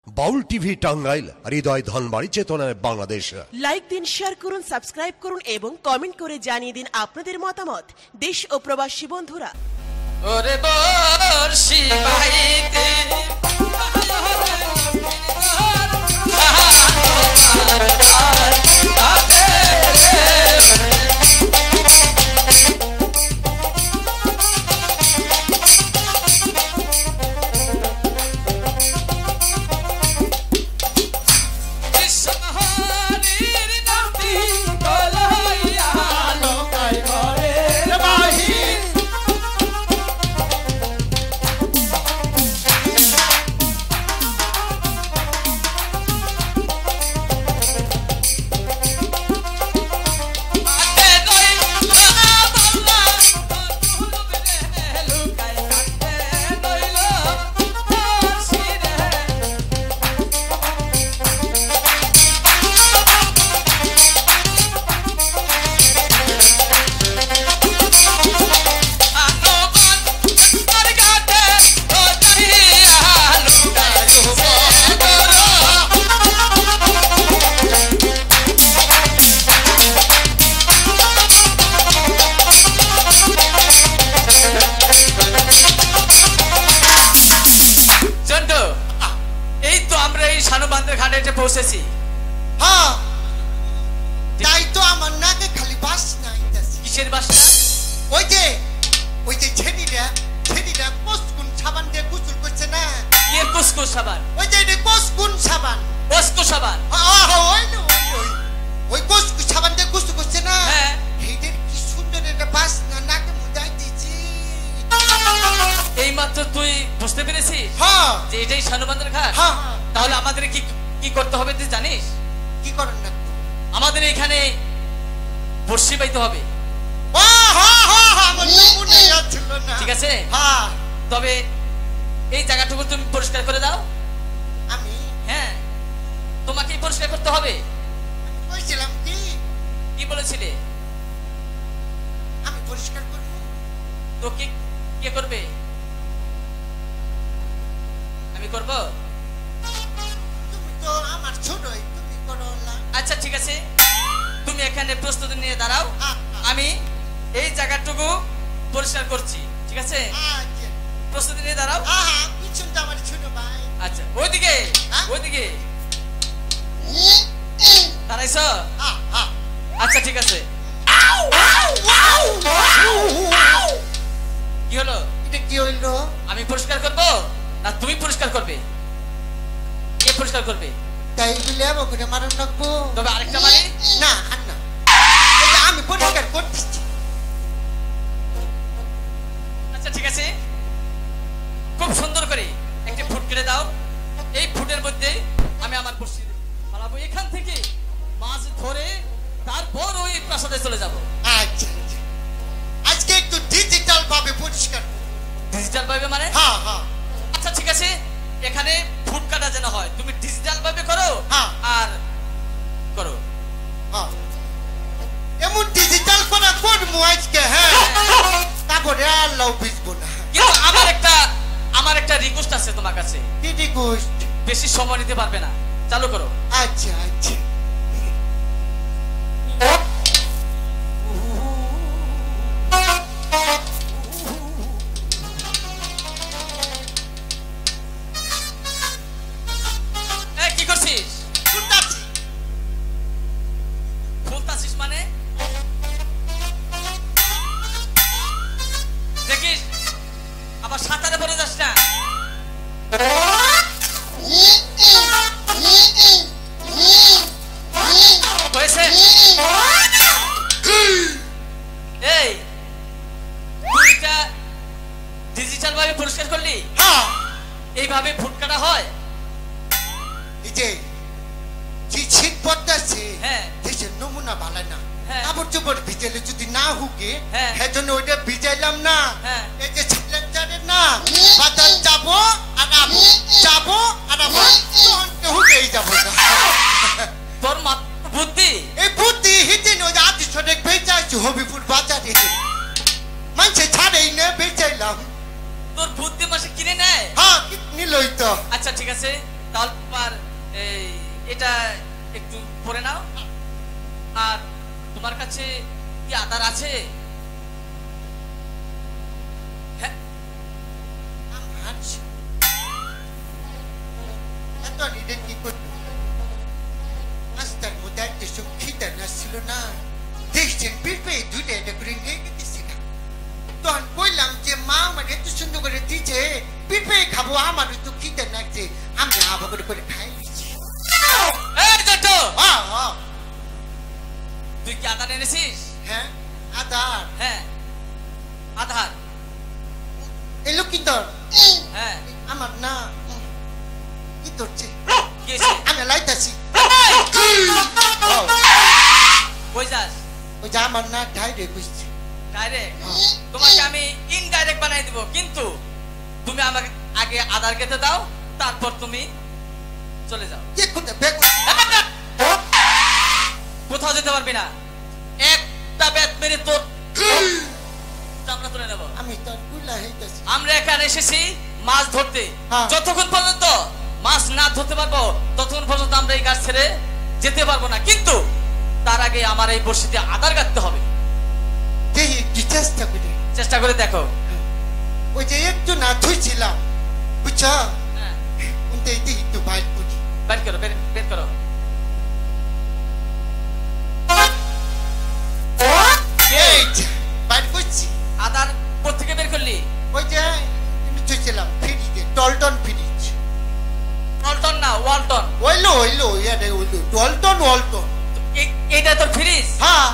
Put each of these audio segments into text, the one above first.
বাউল TV Tangail, হৃদয় ধনবাড়ি, চেতনায় Bangladesh. Like দিন, share করুন, সাবস্ক্রাইব করুন এবং কমেন্ট করে জানিয়ে দিন আপনাদের মতামত। দেশ ও প্রবাসী বন্ধুরা, ওরে বর্ষি বাইতে পৌঁছেছি। হ্যাঁ, তাই তো আমার নাকে খালি বাস নাই। কিসের বাসনা? ওই যে ছেড়িটা কোসকুন সাবান দিয়ে গোসল করছে না। কে কোসকুন সাবান? ওই যে কোসকুন সাবান। কোসকু সাবান? ওই কোসকু সাবান দিয়ে গোসল করছে না। হ্যাঁ, এইদের কি সুন্দর একটা বাসনা নাকে মুদাই দিছি। এই মাত্র তুই বুঝতে পেরেছিস যে এটাই শানুবান্ধের ঘাট? তাহলে আমাদের কি করতে হবে তুই জানিস? কি করেন না? আমাদের এখানে বর্ষি বাইতে হবে। ঠিক আছে, তবে এই জায়গাটুকু তুমি পরিষ্কার করে দাও। আমি? হ্যাঁ, তোমাকেই পরিষ্কার করতে হবে। বলছিলাম কি বলেছিলে? আমি পরিষ্কার করব। তো কে করবে? আমি করব? তুমি তো আমার ছোটই, তুমি করো না। আচ্ছা ঠিক আছে, তুমি এখানে প্রস্তুতি নিয়ে দাঁড়াও, আমি এই জায়গাটুকু পরিষ্কার করছি। ঠিক আছে, প্রস্তুতি নিয়ে দাঁড়াও। পিছনটা আমার ছোট ভাই। আচ্ছা, ওইদিকে দাঁড়াইছ? আচ্ছা ঠিক আছে। কি হলো? এটা কি হইলো? আমি পরিষ্কার করব না তুমি পরিষ্কার করবে? কে পরিষ্কার করবে? তাই বলে আমাকে মারণ লাগবো? তবে আরেকটা মানে না, আর না, আমি পরিষ্কার করতেছি। আচ্ছা ঠিক আছে, খুব সুন্দর করে একটি ফুট কেটে দাও। এই ফুটের মধ্যে আমি আমার বর্ষি ফলাবো। এখান থেকে মাছ ধরে তারপর ওই প্রাসাদে চলে যাব। আচ্ছা, আজকে একটু ডিজিটাল ভাবে পরিষ্কার। ডিজিটাল ভাবে মানে? আচ্ছা ঠিক আছে, এখানে ফুট কাটা যেন হয় তুমি ডিজিটাল ভাবে করো। আর করো এমন ডিজিটাল করা করবো আজকে। হ্যাঁ, তারপরে আল্লাহ বুঝবো না। কিন্তু আমার একটা রিকোয়েস্ট আছে তোমার কাছে। কি রিকোয়েস্ট? বেশি সময় নিতে পারবে না, চালু করো। আচ্ছা আচ্ছা। কি করছিস? ফুলতাছিস মানে? দেখিস আবার সাঁতারে পড়ে যাস না। হয়েছে? এই তুইটা ডিজিটাল ভাবে পরিষ্কার করলি? এইভাবে ফুট কাটা হয়? এই যে শীত পড়তেছে, হ্যাঁ, দেশের নমুনা ভালো না। হ্যাঁ, কাপড় চোপড় ভিজাইলে যদি না হুকে, হ্যাঁ, সেজন্য ওইটা ভিজাইলাম না। হ্যাঁ, এই যে ছিলেন না বাজার যাবো আর আবো, যাবো আর আবো, হুকেই যাবো না। তোর বুদ্ধি, এই বুদ্ধি হিতে ওই আদি সরেক ভেজাইছি হবিপুর বাজারে। মানুষে ছাড়েই না, বেচাইলাম। তোর বুদ্ধি মাসে কিনে নেয়? হ্যাঁ, নিলই তো। আচ্ছা ঠিক আছে, তাহলে তোমার এই এটা একটু পরে নাও। আর তোমার কাছে কি আদার আছে? হ্যাঁ কি করবো রাস্তার মধ্যে একটা সব খিদা নাছিল না, দেখছেন পিঁপড়ে দুইটা এটা করে নিয়ে গেছিলাম। তখন বললাম যে মা আমার এত সুন্দর করে দিচ্ছে, পিঁপড়ে খাবো, আমারও তো খিদা লাগছে, আমি আবার করে করে খাই নিচ্ছি। তুই কি আধার এনেছিস? হ্যাঁ আধার। হ্যাঁ আধার এলো কি তোর? হ্যাঁ আমার না কি করছে কি হয়েছে? আমি লাইতাছি। কই যাস? ওই যে আমার না ডাইরেক্ট বুঝছে। ডাইরেক্ট? তোমাকে আমি ইনডাইরেক্ট বানাই দিব, কিন্তু তুমি আমাকে আগে আধার কেটে দাও, তারপর তুমি চলে যাও। কোথাও যেতে পারবি না, একটা ব্যাট মেরে তোর চামড়া তুলে নেব। আমি তোর কুলা হইতাছি। আমরা এখানে এসেছি মাছ ধরতে, যতক্ষণ পর্যন্ত মাছ না ধরতে পারবো ততক্ষণ পর্যন্ত আমরা এই গাছ ছেড়ে যেতে পারবো না, কিন্তু তার আগে আমার এই বর্ষিতে আধার কাটতে হবে। চেষ্টা করে দেখো। ওই যে একটু না ধুইছিলাম বুঝছো, একটু বাইর করি। বের করো, বের করো। বাইর করছি। আধার কোথেকে বের করলি? ওই যে ধুইছিলাম ফ্রিজে, টলটন ফ্রিজ। টলটন না ওয়ালটন? ওইলো ওইলো টলটন ওয়ালটন। এটা তোর ফ্রিজ? হ্যাঁ।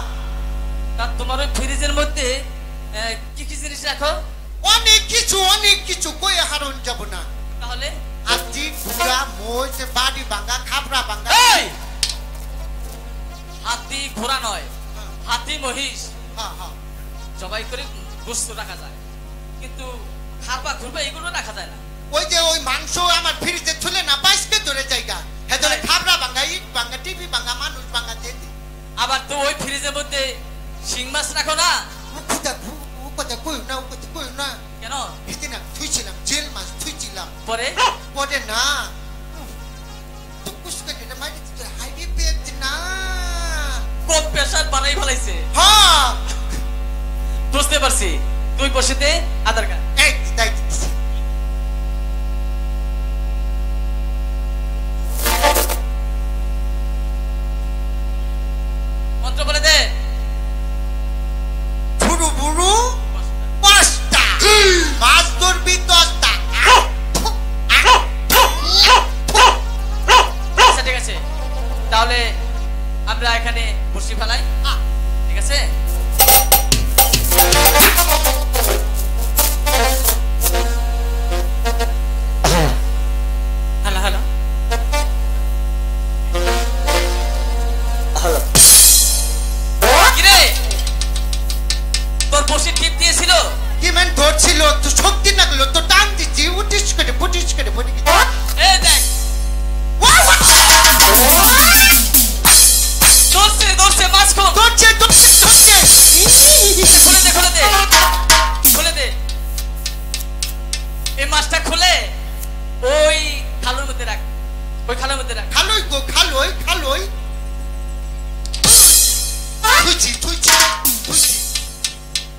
তা তোমার ওই ফ্রিজের মধ্যে কি কি জিনিস রাখো? অনেক কিছু কই হারন যাব না। তাহলে হাতি ঘোড়া মোষ বাড়ি ভাঙা খাবরা ভাঙা। হাতি ঘোড়া নয়, হাতি মহিষ জবাই করে গোশত রাখা যায়, কিন্তু খারবা খুরবা এগুলো রাখা যায় না। ওই যে ওই মাংস আমার ফ্রিজে ছুলে না বাইসকে ধরে জায়গা, হ্যাঁ ধরে খাবরা ভাঙা, ইট ভাঙা, টিভি ভাঙা, মানুষ ভাঙা দিয়ে দিই। আবার তো ওই ফ্রিজের মধ্যে শিং মাছ রাখো না? কই না কেন? সেদিন আমি থুইছিলাম জেল মাছ থুইছিলাম, পরে না কোন প্রেসার বানাই ফেলাইছে। হ্যাঁ বুঝতে পারছি। তুই বসেতে আধার কার্ড মন্ত্র বলে দে। বুড়ু বুড়ু 5টা মাছ ধরবি 10টা। আচ্ছা ঠিক আছে, তাহলে আমরা এখানে বসি ফেলাই, ঠিক আছে? হ্যালো হ্যালো কিরে, তোর বসি টিপ দিয়েছিল? কি মান ধরছিল তো শক্তি লাগলো তো টান দিচ্ছি, উঠিস করে পড়ে গেছে। এই দেখ দৌড়ছে মাছ ধরছে। খুলে দে এই মাছটা, খুলে ওই খালের মধ্যে রাখ, ওই খালের মধ্যে রাখ। খালোই গো খালোই থুইছি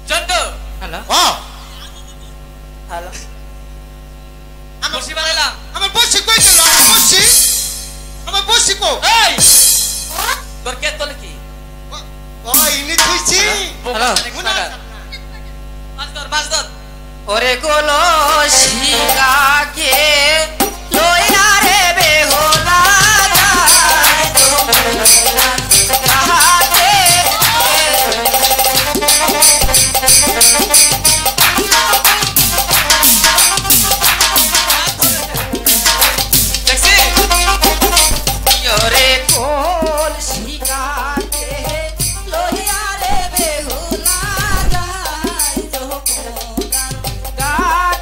চন্টু। হ্যালো হ্যালো বসি বানাইলাম। আমার বসি কই গেল? আমার বসি কো? এই তোর কে তোলে কি? ইনি থুইছি। মাছ ধর। ওরে কোলো শিকাকে লইয়া রে বেহুলা যায় কাহাতে দেখছি ওরে কোল শিকাকে লইয়া রে বেহুলা যায় গাট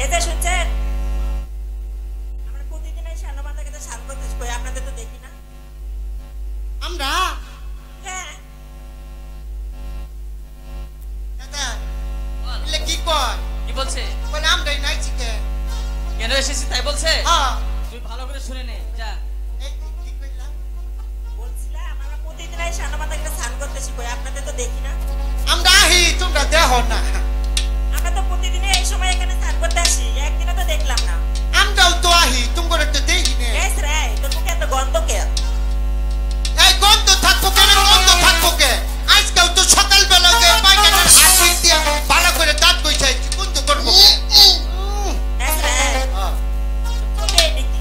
এই যে শুনছেন আমরা প্রতিদিন এই সান্নবান্ধা খেতে স্নান করতেছি কই আপনাদের তো দেখি না আমরা হ্যাঁ দাদা বল, এলে কি কয় কি বলছে? বলে আমরাই নাই চিকে কেন এসেছি তাই বলছে? হ্যাঁ তুই ভালো করে শুনে নে যা। এই কি কইলা বলছিলাম আমরা প্রতিদিন এই সান্নবান্ধা খেতে স্নান করতেছি কই আপনাদের তো দেখি না আমরা আহি তোমরা দেহ না আমরা তো প্রতিদিন এই সময় এখানে স্নান করতে আসি একদিনও তো দেখলাম না আমরাও তো আহি তোমরা তো দেখি না এস রে তোর মুখে এত গন্ধ কে এই গন্ধ থাকবো কেন গন্ধ থাকবো কে আজকাল তো সকালবেলা যে পায়খানার হাত ধুই দিয়া ভালো করে দাঁত বইছাইছি গন্ধ করবো এস রে তোকে দেখি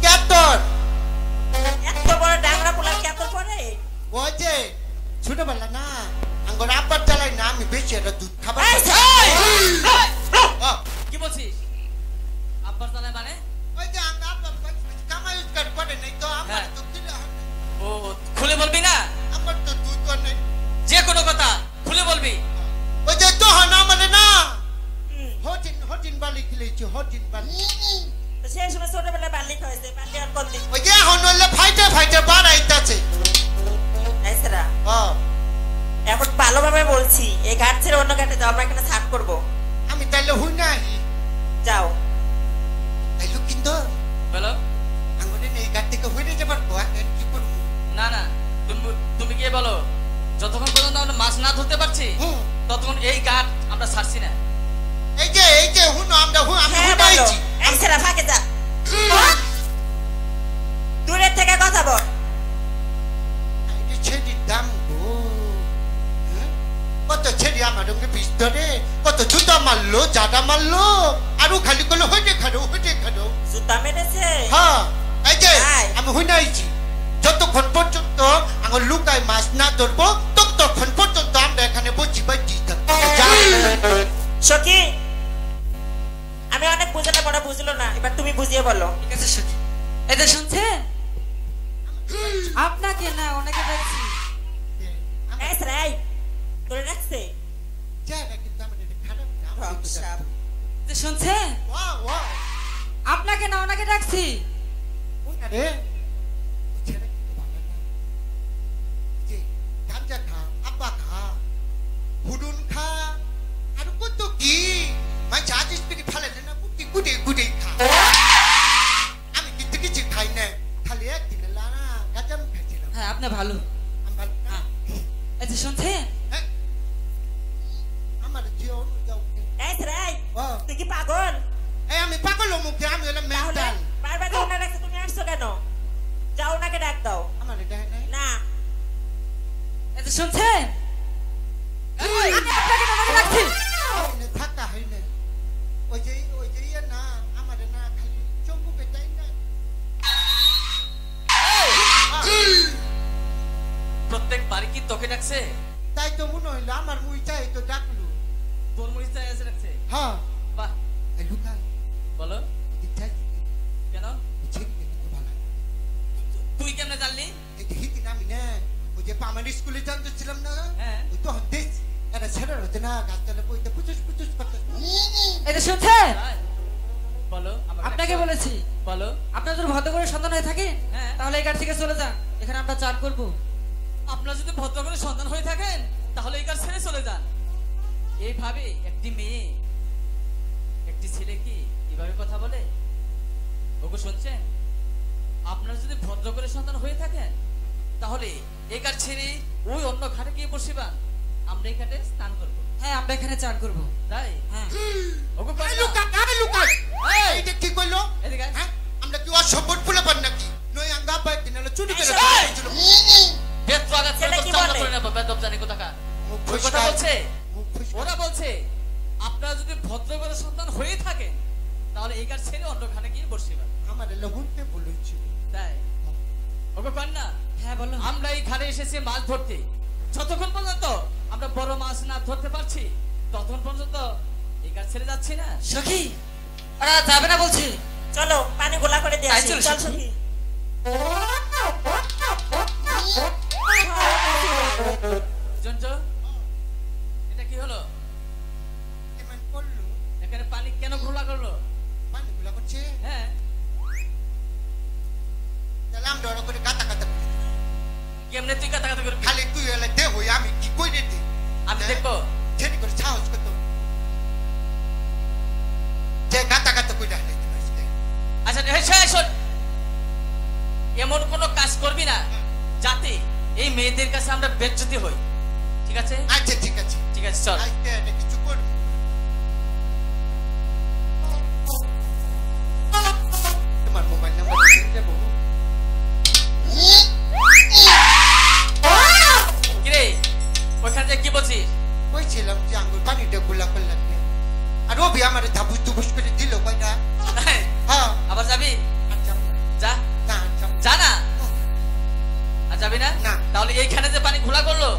কেতর এত বড় ডাংরা পোলা কে তোর পরে ওই যে ছোটবেলা না আঙ্গর আব্বার চালাই না আমি বেশি একটা দুধ খাবার এই, খাই। ও, কি বলছিস? আব্বার তালে মানে? ওই যে আঙ্গ আব্বা কামাই রোজগার করে নাই তো আমার হ্যাঁ। তো দিলে হয় না। ও খুলে বলবি না? আমার তো দুধ করে নাই যে কোনো কথা খুলে বলবি। ওই যে তো হয় না মানে না হুম, হটিন বালি খেলেছি হটিন বালি তো সেই সময় ছোটবেলায় বাল্লি খাওয়াইছে বাল্লি আর কোন দিক ওই যে এখন হইলে ফাইটে বাড়াইতাছে এস রে ও এখন ভালোভাবে বলছি এই ঘাট ছেড়ে অন্য ঘাটে যাও আমরা এখানে স্নান করবো আমি তাইলে হুই নাই যাও তাইলে কিন্তু বলো। আঙ্গুরে এই গাছ থেকে হয়ে যেতে পারবো এখন কি করবো না না, তুমি গিয়ে বলো যতক্ষণ পর্যন্ত আমরা মাছ না ধরতে পারছি হুম। ততক্ষণ এই ঘাট আমরা ছাড়ছি না। এই যে হুন আমরা আমি হ্যাঁ বলো হুনাইছি এই ছেড়ে ফাঁকে যা দূরের থেকে কথা বল এই ছেড়ির দাম গো হ্যাঁ? কত ছেড়ি আমার ওকে ভিতরে কত জুতা মারলো জাদা মারলো আরো খালি করলো হইতে খারো জুতা মেরেছে হ্যাঁ এই যে তাই? আমি হুনাইছি যতক্ষণ পর্যন্ত আমার লুকায় মাছ না ধরবো ততক্ষণ পর্যন্ত আমরা এখানে বসি বাজি থাকবো যা। সখী আমি অনেক বুঝালে পড়া বুঝলো না এবার তুমি বুঝিয়ে বলো ঠিক আছে সখী এদের শুনছেন আপনাকে না ওনাকে ডাকছি এই ছেড়ে তোরে রাখছে চেহারা কিন্তু আমাদের খারাপ না আমরা কিন্তু সাপ। এদের শুনছেন ওয়া ওয়া আপনাকে না ওনাকে ডাকছি আরে ছেড়ে কিন্তু ভালো না যে গাঁজা খা আব্বা খা হুডুন খা আর কত কি মাই চার্জ স্পিড ফেলে না কুটি কুটি খা আমি কিন্তু কিছু খাই না খালি একদিন লানা গাজাম খাইছিলাম হ্যাঁ আপনি ভালো আমি ভালো না এদের শুনছেন হ্যাঁ। আমার জীবন যাও এই ছেড়ে ও তুই কি পাগল এই আমি পাগল মুখে আমি হলাম তাহলে মেন্টাল বারবার ওনা রাখছে তুমি আসছো কেন যাও ওনাকে ডাক দাও আমার এটা নাই না এদের শুনছেন এই, আমি আপনাকে না ওনাকে ডাকছি থাকা হয় না ওই যে ইয়ে না আমার না খালি চম্বুকে তাই না প্রত্যেক বাড়ি কি তোকে ডাকছে? তাই তো মনে হইলো আমার মুই চাই তো ডাকলু তোর মরিচ চাই আছে ডাকছে? হ্যাঁ বাহ, এই লুকাল বলো দিচ্ছাই কেন? ছেড়ে কিন্তু ভালো তুই কেমনে জানলি? এই যে হিতি নামি না ওই যে প্রাইমারি স্কুলে জানতেছিলাম না হ্যাঁ। ওই তো দেশ এটা ছেড়ে হতে না গাছতলা বইতে পুচুস করতে এদের শুনছেন তাই? বলো আমাকে আপনাকে ডাকছো? বলেছি বলো। আপনার যদি ভদ্র করে সন্তান হয়ে থাকে হ্যাঁ। তাহলে এই ঘাট থেকে চলে যান এখানে আমরা চান করবো আপনার যদি ভদ্র করে সন্তান হয়ে থাকেন তাহলে এই কাজ ছেড়ে চলে যান। এইভাবে একটি মেয়ে একটি ছেলে কি এভাবে কথা বলে? ওকে শুনছেন? আপনার যদি ভদ্র করে সন্তান হয়ে থাকেন তাহলে এই কাজ ছেড়ে ওই অন্য ঘাটে গিয়ে বসিবান, আমরা এই ঘাটে স্নান করবো। হ্যাঁ আমরা এখানে চান করবো তাই হ্যাঁ ওকে এই কয় না? লুকাল আরে লুকাল এই! এইটা কি কইলো এদিকে আয়। হ্যাঁ আমরা কি অসম্পদ ফুলে পান নাকি নই আঙ্গা বাইক দিনালে চুরি করে এই! ফেলেছিল। বেত্র আঘাত করে ছেলে তোর কি চামড়া বলে? করে নেবো, বেদব জানি কোথাকার। মুখ ওই কথা ফসকায়। বলছে? মুখ ফসকায়। ওরা বলছে আপনারা যদি ভদ্র করে সন্তান হয়ে থাকেন তাহলে এই কাজ ছেড়ে অন্য ঘাটে গিয়ে বসিবান। আমার লহুনতে বলেছিল তাই ওকে কন না? হ্যাঁ বলো আমরা এই ঘাটে এসেছি মাছ ধরতে, যতক্ষণ পর্যন্ত আমরা বড় মাছ না ধরতে পারছি ততক্ষণ পর্যন্ত এই কাজ ছেড়ে যাচ্ছি না। সখী ওরা যাবে না বলছি চলো পানি গোলা করে দিয়ে তাই আসি চলো, চল সখী। সখী জন্ট এটা কি হলো? এমন করলো এখানে পানি কেন ঘোলা কেমনে তুই কথা কথা করবি খালি তুই এলে দে হই আমি কি কইরে দে আমি দেখবো ছেড়ে করে সাহস কত যে গাতা গাতা কইরা হলে আচ্ছা শোন এমন কোন কাজ করবি না যাতে এই মেয়েদের কাছে আমরা বেজ্জতি হই ঠিক আছে আচ্ছা ঠিক আছে চল আজকে এটা কিছু করব তোমার মোবাইল নাম্বার দিয়ে দেব কিরে ওখানে কি বলছিস কইছিলাম যে আঙ্গুর পানিটা গুলা করলাম আর ও বি আমারে ধাপুস দুপুস করে দিল কয়টা হ্যাঁ আবার যাবি আচ্ছা যা না যা না আর যাবি না না। তাহলে এইখানে যে পানি খোলা করলো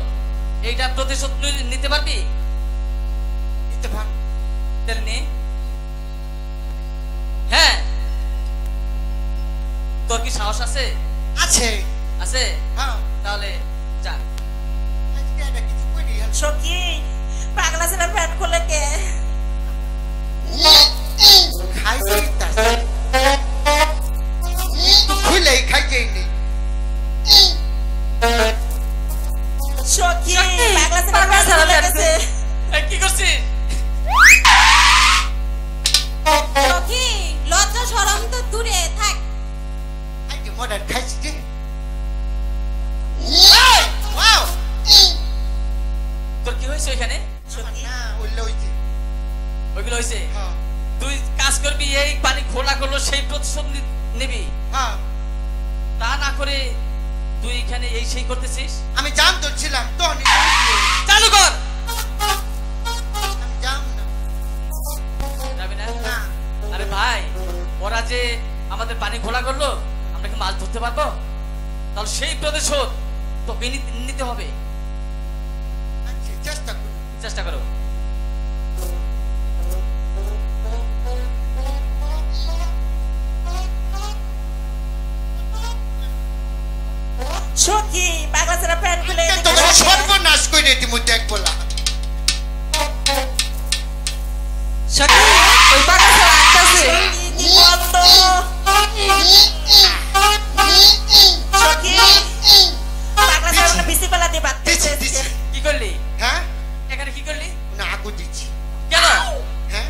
এইটা প্রতিশোধ নিতে পারবি নিতে পার তেল নে হ্যাঁ তোর কি সাহস আছে আছে আছে হ্যাঁ তাহলে যা আজকে এটা কিছু করি সখী পাগলা ছেলে প্যান্ট খুলে কে খাইতে তাছে তো খুলে খাইতে নেই সখী পাগলা ছেলে প্যান্ট খুলে গেছে কি করছিস সখী লজ্জা শরম তো দূরে থাক আজকে মডার খাইছি যে ওয়াও তোর কি হয়েছে ওইখানে না ওইলো হইছে ওইগুলো হয়েছে হ্যাঁ তুই কাজ করবি এই পানি খোলা করলো সেই প্রতিশোধ নিবি হ্যাঁ তা না করে তুই এখানে এই সেই করতেছিস আমি জাম ধরছিলাম তখন চালু কর আমি জাম না যাবি না না আরে ভাই ওরা যে আমাদের পানি খোলা করলো আমরা কি মাছ ধরতে পারবো তাহলে সেই প্রতিশোধ তোকে নিতে হবে আচ্ছা চেষ্টা করি চেষ্টা করো সখী পাগলা ছেলে প্যান্ট খুলে তোমার সর্বনাশ করে দিমু দেখ বলা সখী ওই পাগলা ছেলে আসতেছে কি বন্ধ সখী পাগলা ছেলে বিসি পালা দিয়ে বাদ দিছি দিছি কি করলি হ্যাঁ এখানে কি করলি না আগু দিচ্ছি কেন হ্যাঁ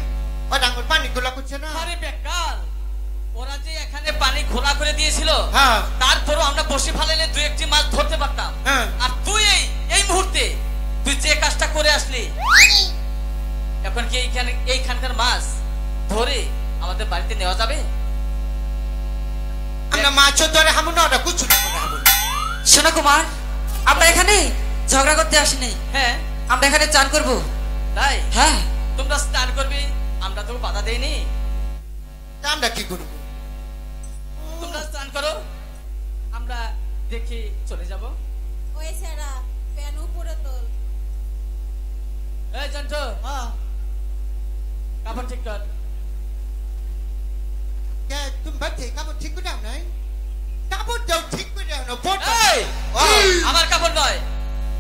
ও ডাঙ্গর পানি গুলা করছে না আরে বেকার ওরা যে এখানে পানি খোলা করে দিয়েছিল হ্যাঁ তারপরও আমরা বসে ফেলাইলে দুই একটি মাছ ধরতে পারতাম হ্যাঁ আর তুই এই মুহূর্তে তুই যে কাজটা করে আসলি এখন কি এইখানকার মাছ ধরে আমাদের বাড়িতে নেওয়া যাবে আমরা মাছও ধরে হামু না ওটা কুচু না করে হামু শোনো কুমার আমরা এখানে ঝগড়া করতে আসিনি হ্যাঁ আমরা এখানে চান করব তাই হ্যাঁ তোমরা স্নান করবে আমরা তো বাধা দেইনি আমরা কি করবো তোমরা স্নান করো আমরা দেখে চলে যাব ওই সেরা প্যান উপরে তোল এই জন্টু কাপড় ঠিক কর কে তুমি বাচ্চা কাপড় ঠিক করে দাও নাই কাপড় দাও ঠিক করে দাও না বোট এই আমার কাপড় নয়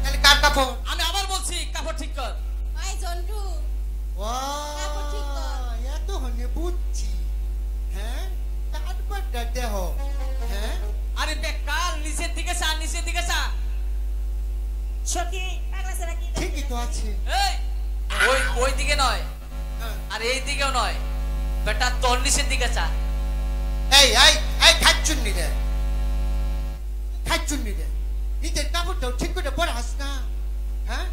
তাহলে কার কাপড় আমি আবার বলছি কাপড় ঠিক কর ওই জন্টু কাপড় ঠিক কর। এত হনে বুঝছি হ্যাঁ তারপর দেহ হ্যাঁ আরে বেকার নিচের দিকে চা সখী পাগলা ছেলে কি ঠিকই তো আছে এই ওই দিকে নয় আর এই দিকেও নয় বেটা তোর নিচের দিকে চা এই খাচ্ছুন্নি রে নিজের কাপড়টাও ঠিক করে পরে হাস না হ্যাঁ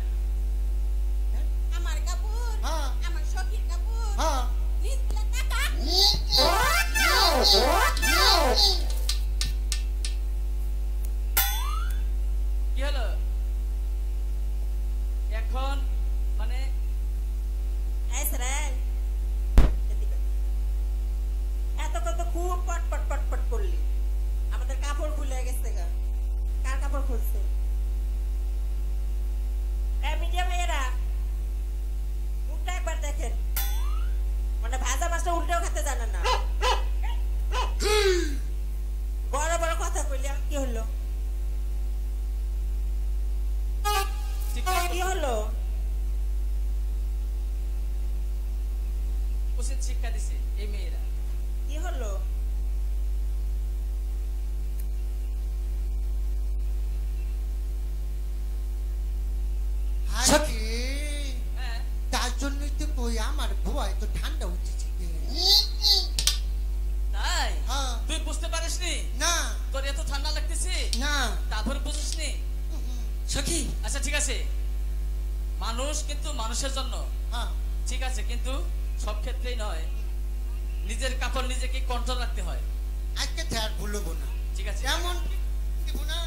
আমার কাপড় হ্যাঁ আমার সখীর কাপড় হ্যাঁ নিজ টাকা কি হলো এখন মানে এত কত খুব পট করলি আমাদের কাপড় খুলে গেছে গা কার কাপড় খুলছে মিডিয়া ভাইয়েরা মুখটা একবার দেখেন মানে ভাজা মাছটা উল্টেও খেতে জানেন না বড় বড় কথা কইলি আর কি হলো কি হলো উচিত শিক্ষা দিছে এই মেয়েরা কি হলো আবহাওয়া তো ঠান্ডা উঠেছে তাই হ্যাঁ। তুই বুঝতে পারিসনি না তোর এত ঠান্ডা লাগতেছে না তারপর বুঝিসনি সখী আচ্ছা ঠিক আছে মানুষ কিন্তু মানুষের জন্য হ্যাঁ ঠিক আছে কিন্তু সব ক্ষেত্রেই নয় নিজের কাপড় নিজেকে কন্ট্রোল রাখতে হয় আজকে তো আর ভুলবো না ঠিক আছে এমন দিব না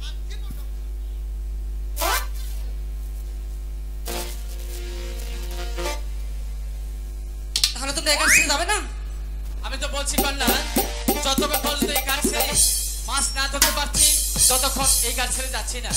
আর দিব না। তাহলে তোমরা এখান থেকে যাবে না? আমি তো বলছি কন্যা যতক্ষণ পর্যন্ত এই গাছ ছেড়ে মাছ না ধরতে পারছি ততক্ষণ এই গাছ ছেড়ে যাচ্ছি না